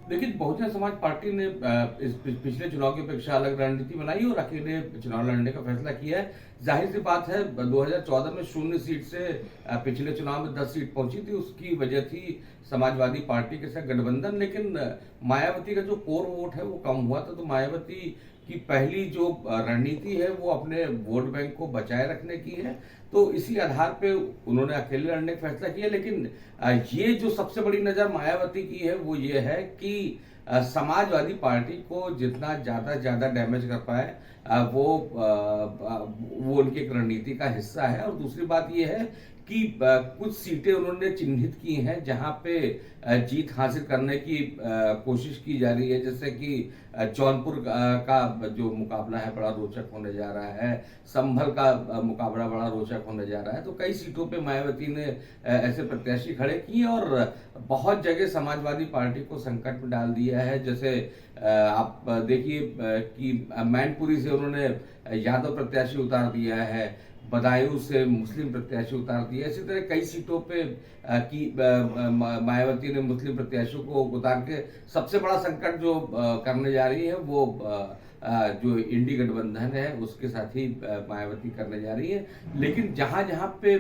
देखिए, बहुजन समाज पार्टी ने इस पिछले चुनाव की अपेक्षा अलग रणनीति बनाई और अकेले चुनाव लड़ने का फैसला किया है। जाहिर सी बात है, 2014 में 0 सीट से पिछले चुनाव में 10 सीट पहुंची थी। उसकी वजह थी समाजवादी पार्टी के साथ गठबंधन। लेकिन मायावती का जो कोर वोट है वो कम हुआ था, तो मायावती की पहली जो रणनीति है वो अपने वोट बैंक को बचाए रखने की है। तो इसी आधार पे उन्होंने अकेले लड़ने का फैसला किया। लेकिन ये जो सबसे बड़ी नजर मायावती की है वो ये है कि समाजवादी पार्टी को जितना ज्यादा डैमेज कर पाए, वो उनकी एक रणनीति का हिस्सा है। और दूसरी बात ये है कि कुछ सीटें उन्होंने चिन्हित की हैं जहां पे जीत हासिल करने की कोशिश की जा रही है। जैसे कि जौनपुर का जो मुकाबला है बड़ा रोचक होने जा रहा है, संभल का मुकाबला बड़ा रोचक होने जा रहा है। तो कई सीटों पे मायावती ने ऐसे प्रत्याशी खड़े किए और बहुत जगह समाजवादी पार्टी को संकट में डाल दिया है। जैसे आप देखिए कि मैनपुरी से उन्होंने यादव प्रत्याशी उतार दिया है, बदायूं से मुस्लिम प्रत्याशी उतार दिया। इसी तरह कई सीटों पे मायावती ने मुस्लिम प्रत्याशियों को उतार के सबसे बड़ा संकट जो करने जा रही है वो जो इंडी गठबंधन है उसके साथ ही मायावती करने जा रही है। लेकिन जहां जहां पे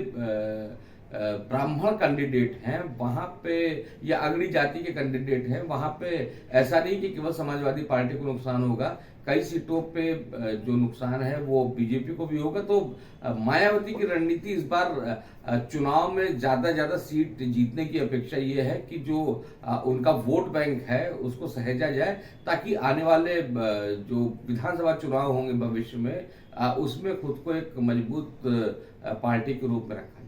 ब्राह्मण कैंडिडेट हैं वहां पे, या अगड़ी जाति के कैंडिडेट हैं वहां पे, ऐसा नहीं कि केवल समाजवादी पार्टी को नुकसान होगा। कई सीटों पे जो नुकसान है वो बीजेपी को भी होगा। तो मायावती की रणनीति इस बार चुनाव में ज्यादा सीट जीतने की अपेक्षा ये है कि जो उनका वोट बैंक है उसको सहेजा जाए, ताकि आने वाले जो विधानसभा चुनाव होंगे भविष्य में उसमें खुद को एक मजबूत पार्टी के रूप में रखा